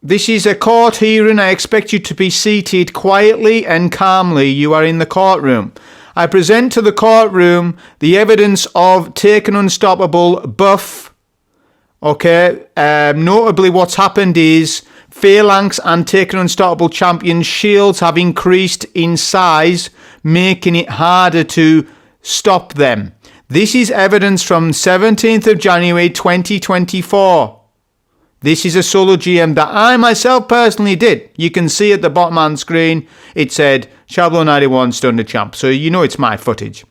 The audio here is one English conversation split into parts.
This is a court hearing. I expect you to be seated quietly and calmly. You are in the courtroom. I present to the courtroom the evidence of Taken Unstoppable buff. Okay, notably what's happened is Phalanx and Taken Unstoppable champion shields have increased in size, making it harder to stop them. This is evidence from 17th of January 2024. This is a solo GM that I myself personally did. You can see at the bottom on screen, it said Chablo 91 stunned the champ. So you know it's my footage.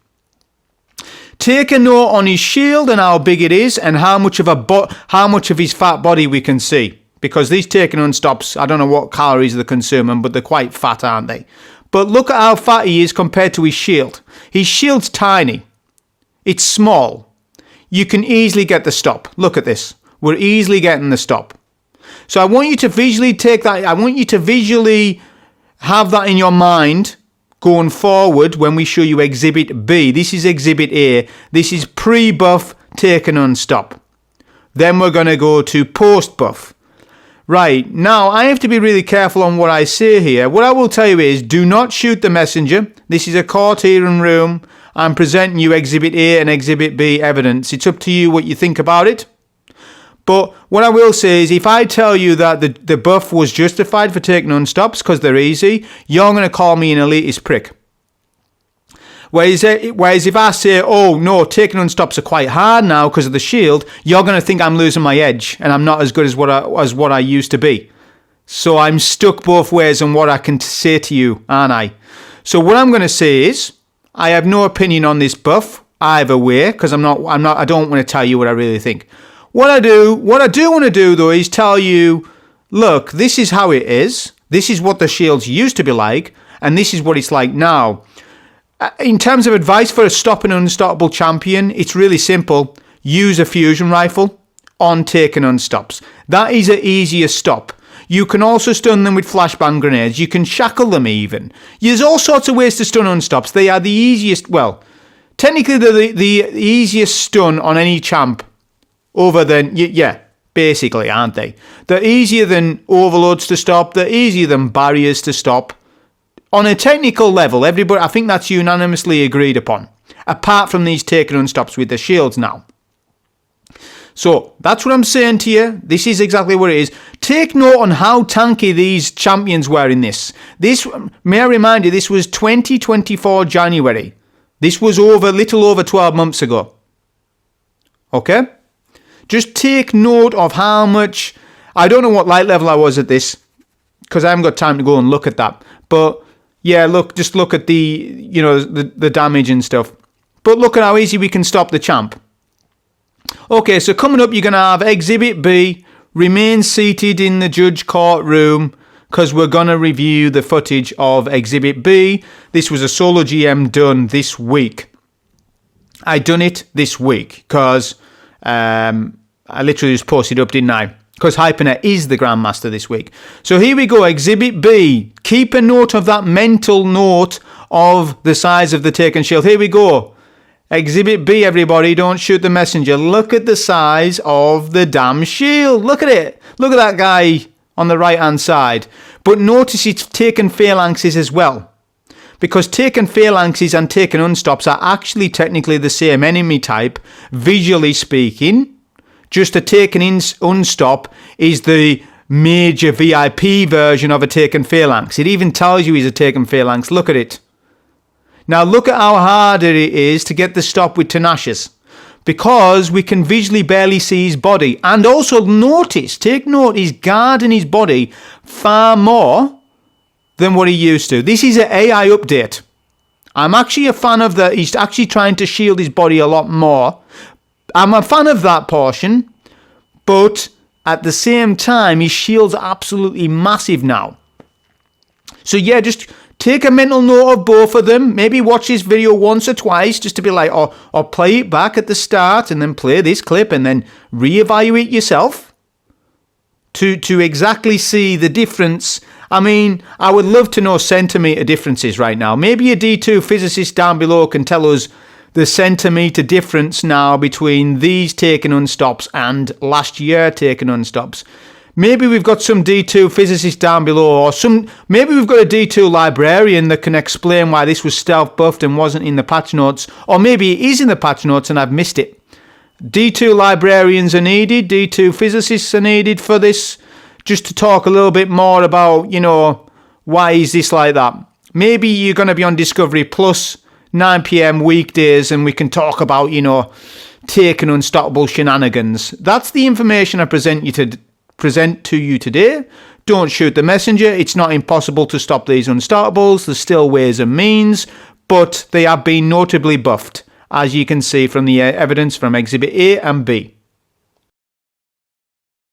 Take a note on his shield and how big it is and how much of his fat body we can see. Because these Taken Unstops, I don't know what calories they're consuming, but they're quite fat, aren't they? But look at how fat he is compared to his shield. His shield's tiny. It's small. You can easily get the stop. Look at this. We're easily getting the stop. So I want you to visually take that. I want you to visually have that in your mind going forward when we show you Exhibit B. This is Exhibit A. This is pre-buff Taken Unstop. Then we're going to go to post-buff. Right, now I have to be really careful on what I say here. What I will tell you is do not shoot the messenger. This is a court hearing room. I'm presenting you Exhibit A and Exhibit B evidence. It's up to you what you think about it. But what I will say is if I tell you that the buff was justified for Taken Unstops because they're easy, you're going to call me an elitist prick. Whereas if I say, oh no, Taken Unstops are quite hard now because of the shield, you're going to think I'm losing my edge and I'm not as good as what I used to be. So I'm stuck both ways on what I can say to you, aren't I? So what I'm going to say is I have no opinion on this buff either way because I don't want to tell you what I really think. What I do want to do though is tell you, look, this is how it is. This is what the shields used to be like, and this is what it's like now. In terms of advice for a stopping unstoppable champion, it's really simple. Use a fusion rifle on Taken Unstops. That is an easier stop. You can also stun them with flashbang grenades. You can shackle them even. There's all sorts of ways to stun unstops. They are the easiest, well, technically they're the easiest stun on any champ. Over than, yeah, basically, aren't they? They're easier than overloads to stop. They're easier than barriers to stop. On a technical level, everybody, I think that's unanimously agreed upon. Apart from these Taken Unstops with the shields now. So, that's what I'm saying to you. This is exactly what it is. Take note on how tanky these champions were in this. May I remind you, this was 2024 January. This was little over 12 months ago. Okay? Just take note of how much, I don't know what light level I was at this, because I haven't got time to go and look at that. But yeah, just look at the damage and stuff. But look at how easy we can stop the champ. Okay, so coming up, you're going to have Exhibit B, remain seated in the judge courtroom, because we're going to review the footage of Exhibit B. This was a solo GM done this week. I done it this week, because I literally just posted up, didn't I? Because Hypernet is the Grandmaster this week. So here we go, Exhibit B. Keep a note of that mental note of the size of the Taken shield. Here we go. Exhibit B, everybody. Don't shoot the messenger. Look at the size of the damn shield. Look at it. Look at that guy on the right-hand side. But notice it's Taken Phalanxes as well. Because Taken Phalanxes and Taken Unstops are actually technically the same enemy type, visually speaking. Just a Taken Unstop is the major VIP version of a Taken Phalanx. It even tells you he's a Taken Phalanx. Look at it. Now look at how hard it is to get the stop with Tenacious. Because we can visually barely see his body. And also take note, he's guarding his body far more than what he used to. This is an AI update. I'm actually a fan of that. He's actually trying to shield his body a lot more. I'm a fan of that portion, but at the same time, his shield's absolutely massive now. So yeah, just take a mental note of both of them. Maybe watch this video once or twice just to be like, or play it back at the start and then play this clip and then reevaluate yourself to exactly see the difference. I mean, I would love to know centimetre differences right now. Maybe a D2 physicist down below can tell us the centimetre difference now between these Taken Unstops and last year Taken Unstops. Maybe we've got some D2 physicists down below, or maybe we've got a D2 librarian that can explain why this was stealth buffed and wasn't in the patch notes, or maybe it is in the patch notes and I've missed it. D2 librarians are needed, D2 physicists are needed for this, just to talk a little bit more about, why is this like that. Maybe you're going to be on Discovery Plus 9 p.m. weekdays and we can talk about, taking unstoppable shenanigans. That's the information I present to you today. Don't shoot the messenger. It's not impossible to stop these unstoppables. There's still ways and means, but they have been notably buffed, as you can see from the evidence from Exhibit A and B.